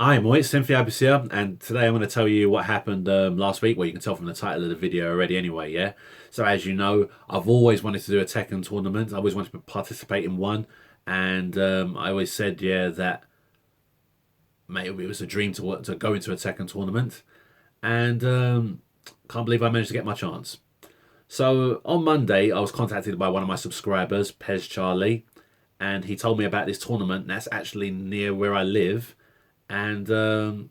Hi, Moit, TEMPHUiBIS here, and today I'm going to tell you what happened last week. Well, you can tell from the title of the video already anyway, yeah? So as you know, I've always wanted to do a Tekken tournament. I always wanted to participate in one, and I always said, yeah, that mate, it was a dream to go into a Tekken tournament, and can't believe I managed to get my chance. So on Monday, I was contacted by one of my subscribers, Pez Charlie, and he told me about this tournament that's actually near where I live, and and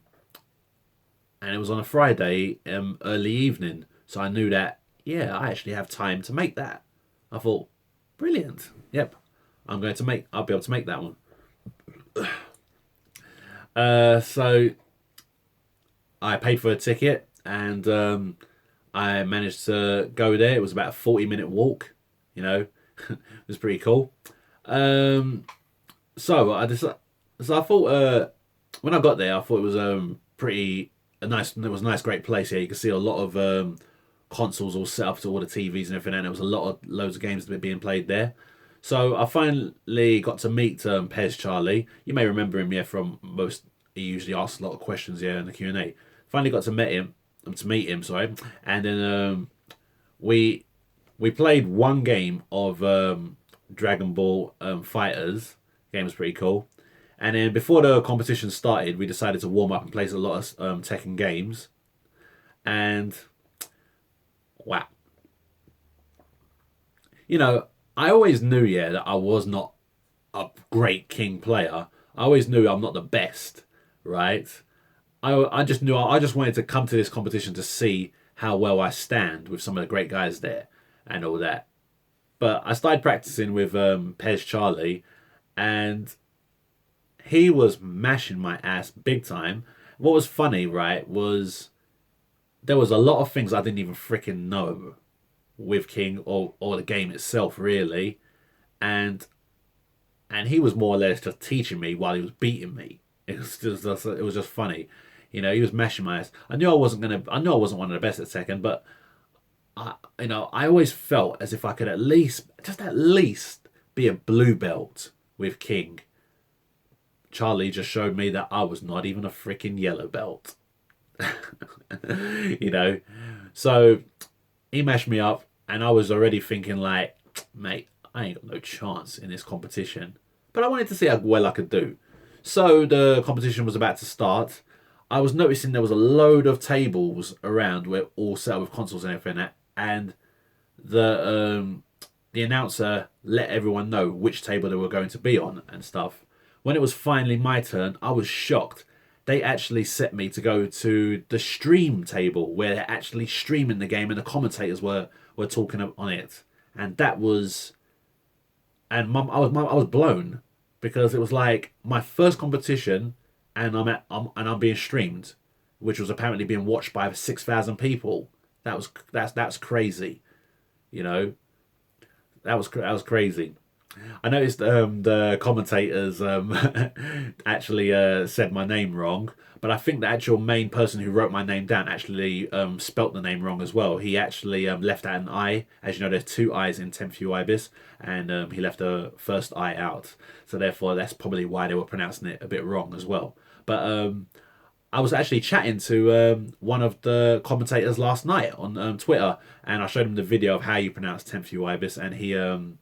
it was on a Friday, early evening. So I knew that, yeah, I actually have time to make that. I thought, brilliant. Yep, I'll be able to make that one. So I paid for a ticket and I managed to go there. It was about a 40-minute walk, you know, it was pretty cool. Um, so I thought, when I got there, I thought it was pretty a nice. It was a nice, great place. Yeah, you could see a lot of consoles all set up to all the TVs and everything, and there was loads of games that were being played there. So I finally got to meet Pez Charlie. You may remember him, yeah, from most. He usually asks a lot of questions, yeah, in the Q&A. Finally got to meet him, sorry, and then we we played one game of Dragon Ball Fighters. The game was pretty cool. And then before the competition started, we decided to warm up and play a lot of Tekken games. And wow, you know, I always knew, yeah, that I was not a great King player. I always knew I'm not the best, right? I just knew I just wanted to come to this competition to see how well I stand with some of the great guys there and all that. But I started practicing with Pez Charlie, and he was mashing my ass big time. What was funny, right, was there was a lot of things I didn't even freaking know with King or the game itself, really. And he was more or less just teaching me while he was beating me. It was just funny. You know, he was mashing my ass. I knew I wasn't one of the best at second, but I always felt as if I could at least be a blue belt with King. Charlie just showed me that I was not even a freaking yellow belt. you know, so he mashed me up, and I was already thinking like, mate, I ain't got no chance in this competition. But I wanted to see how well I could do. So the competition was about to start. I was noticing there was a load of tables around where all set up with consoles and everything, and the announcer let everyone know which table they were going to be on and stuff. When it was finally my turn, I was shocked. They actually set me to go to the stream table where they're actually streaming the game and the commentators were talking on it, and that was I was blown because it was like my first competition, and I'm being streamed, which was apparently being watched by 6,000 people. That's crazy, you know. That was crazy. I noticed the commentators actually said my name wrong, but I think the actual main person who wrote my name down actually spelt the name wrong as well. He actually left out an I. As you know, there's two I's in TEMPHUiBIS, and he left the first I out. So therefore, that's probably why they were pronouncing it a bit wrong as well. But I was actually chatting to one of the commentators last night on Twitter, and I showed him the video of how you pronounce TEMPHUiBIS, and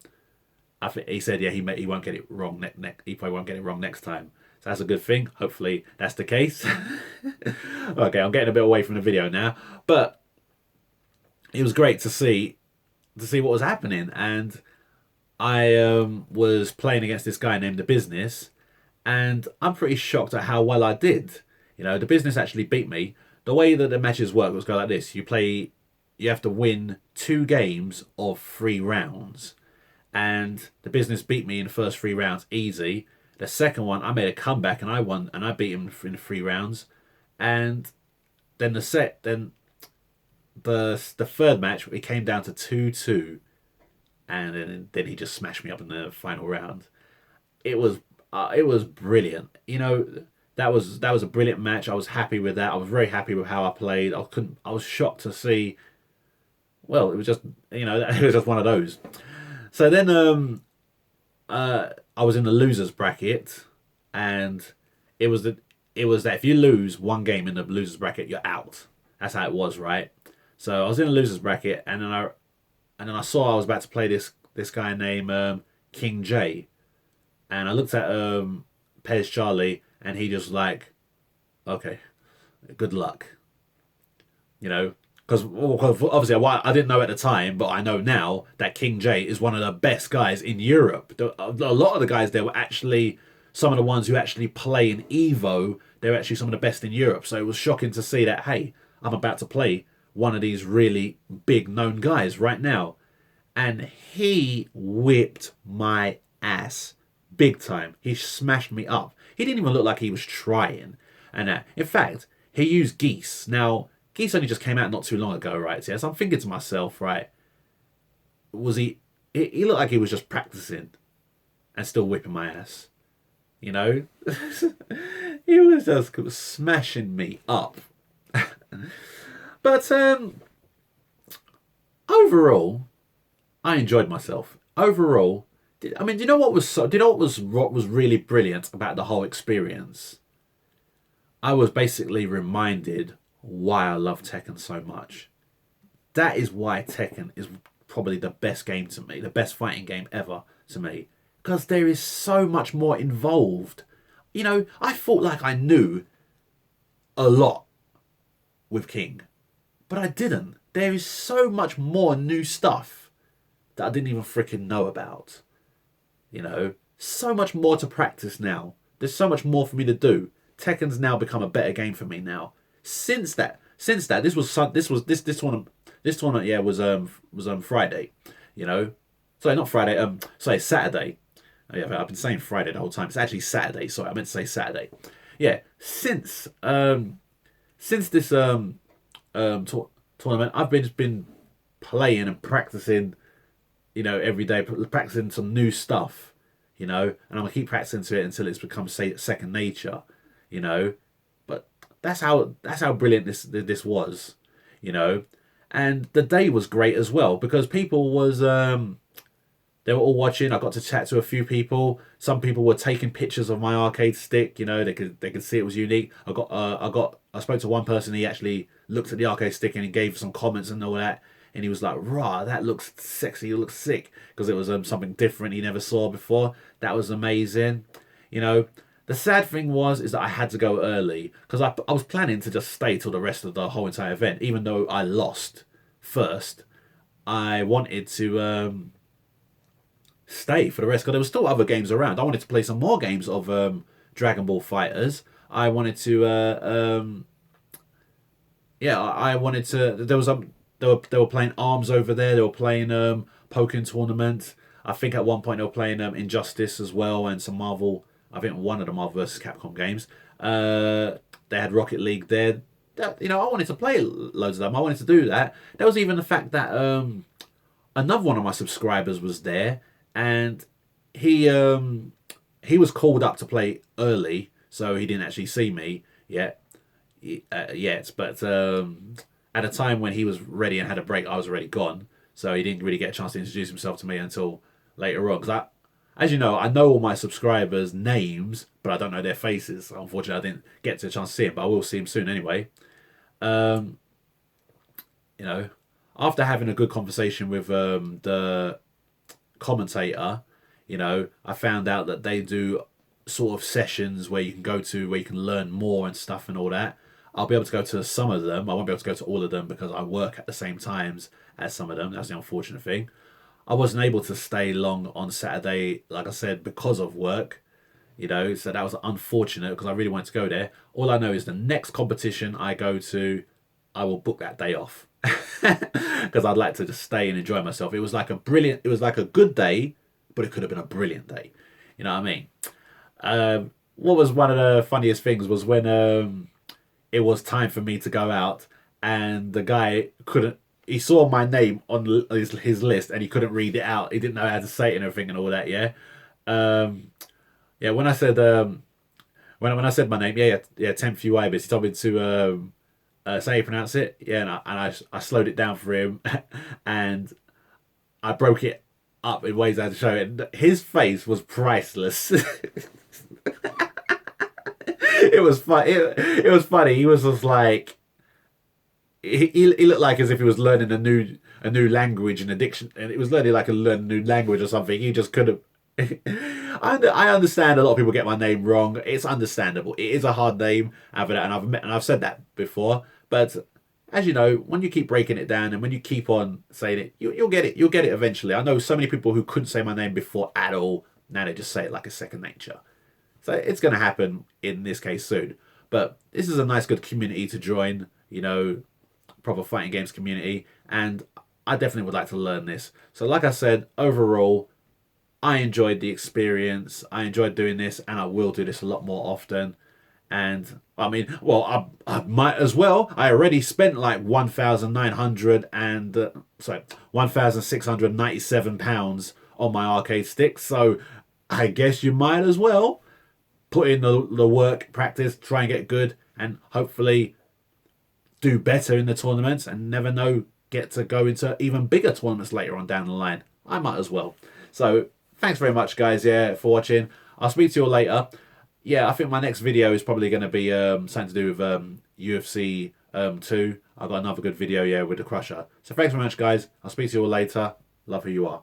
I think he said, yeah, he won't get it wrong. He probably won't get it wrong next time. So that's a good thing. Hopefully that's the case. Okay, I'm getting a bit away from the video now, but it was great to see what was happening, and I was playing against this guy named the Business, and I'm pretty shocked at how well I did. You know, the Business actually beat me. The way that the matches work was go like this: you have to win 2 games of 3 rounds, and the Business beat me in the first 3 rounds easy. The second one, I made a comeback and I won, and I beat him in 3 rounds. And then the third match, it came down to 2-2, and then he just smashed me up in the final round. It was brilliant. You know, that was a brilliant match. I was happy with that. I was very happy with how I played. I was shocked to see. Well, it was just, it was just one of those. So then I was in the losers bracket, and it was it was that if you lose one game in the losers bracket, you're out. That's how it was, right? So I was in the losers bracket, and then I saw I was about to play this guy named King J, and I looked at Pez Charlie, and he just like, okay, good luck, you know. Because obviously I didn't know at the time, but I know now that King J is one of the best guys in Europe. A lot of the guys there were actually some of the ones who actually play in Evo. They're actually some of the best in Europe. So it was shocking to see that, hey, I'm about to play one of these really big known guys right now. And he whipped my ass big time. He smashed me up. He didn't even look like he was trying. And in fact, he used Geese. Now, Geese only just came out not too long ago, right? So, yes, I'm thinking to myself, right, was he looked like he was just practicing and still whipping my ass. You know? He was just smashing me up. But overall, I enjoyed myself. Overall, I mean, do you know what was what was really brilliant about the whole experience? I was basically reminded why I love Tekken so much. That is why Tekken is probably the best game to me, the best fighting game ever to me, because there is so much more involved. You know, I thought like I knew a lot with King, but I didn't. There is so much more new stuff that I didn't even freaking know about. You know, so much more to practice now. There's so much more for me to do. Tekken's now become a better game for me now. Since that, this tournament, yeah, was Friday. You know, sorry, not Friday. Sorry, Saturday. Oh, yeah, I've been saying Friday the whole time. It's actually Saturday. Sorry, I meant to say Saturday. Yeah, since this tournament, I've been playing and practicing, you know, every day, practicing some new stuff, you know, and I'm gonna keep practicing to it until it's become second nature, you know. But that's how brilliant this was, you know, and the day was great as well because people was they were all watching. I got to chat to a few people. Some people were taking pictures of my arcade stick. You know, they could see it was unique. I spoke to one person. He actually looked at the arcade stick and he gave some comments and all that. And he was like, "Rah, that looks sexy. It looks sick," because it was something different he never saw before. That was amazing. You know, the sad thing is that I had to go early because I was planning to just stay till the rest of the whole entire event. Even though I lost first, I wanted to stay for the rest because there were still other games around. I wanted to play some more games of Dragon Ball Fighters. I wanted to yeah, I wanted to. They were playing Arms over there. They were playing Tekken Tournament. I think at one point they were playing Injustice as well and some Marvel. I think one of the Marvel vs. Capcom games. They had Rocket League there. You know, I wanted to play loads of them. I wanted to do that. There was even the fact that another one of my subscribers was there, and he was called up to play early, so he didn't actually see me yet. But at a time when he was ready and had a break, I was already gone, so he didn't really get a chance to introduce himself to me until later on. Because as you know, I know all my subscribers' names, but I don't know their faces. Unfortunately, I didn't get to a chance to see them, but I will see them soon anyway. You know, after having a good conversation with the commentator, you know, I found out that they do sort of sessions where you can go to where you can learn more and stuff and all that. I'll be able to go to some of them. I won't be able to go to all of them because I work at the same times as some of them. That's the unfortunate thing. I wasn't able to stay long on Saturday, like I said, because of work, you know, so that was unfortunate because I really wanted to go there. All I know is the next competition I go to, I will book that day off because I'd like to just stay and enjoy myself. It was like a good day, but it could have been a brilliant day. You know what I mean? What was one of the funniest things was when it was time for me to go out and the guy he saw my name on his list and he couldn't read it out. He didn't know how to say it and everything and all that, yeah? Yeah, when I said when I said my name, yeah, TEMPHUiBIS, he told me to say how you pronounce it, yeah, and I slowed it down for him and I broke it up in ways I had to show it. His face was priceless. it was fun. It was funny. He was just like he looked like as if he was learning a new language and addiction, and it was learning like learn a new language or something. He just couldn't. I understand a lot of people get my name wrong. It's understandable. It is a hard name, and I've said that before. But as you know, when you keep breaking it down and when you keep on saying it, you'll get it. You'll get it eventually. I know so many people who couldn't say my name before at all. Now they just say it like a second nature. So it's going to happen in this case soon. But this is a nice, good community to join. You know, proper fighting games community, and I definitely would like to learn this. So like I said, overall, I enjoyed the experience. I enjoyed doing this, and I will do this a lot more often. And I mean, well, I might as well. I already spent like £1,697 on my arcade sticks. So I guess you might as well put in the work, practice, try and get good, and hopefully do better in the tournaments. And never know, get to go into even bigger tournaments later on down the line. I might as well. So thanks very much, guys, for watching. I'll speak to you all later. Yeah, I think my next video is probably going to be something to do with UFC 2. I've got another good video, with the Crusher. So thanks very much, guys. I'll speak to you all later. Love who you are.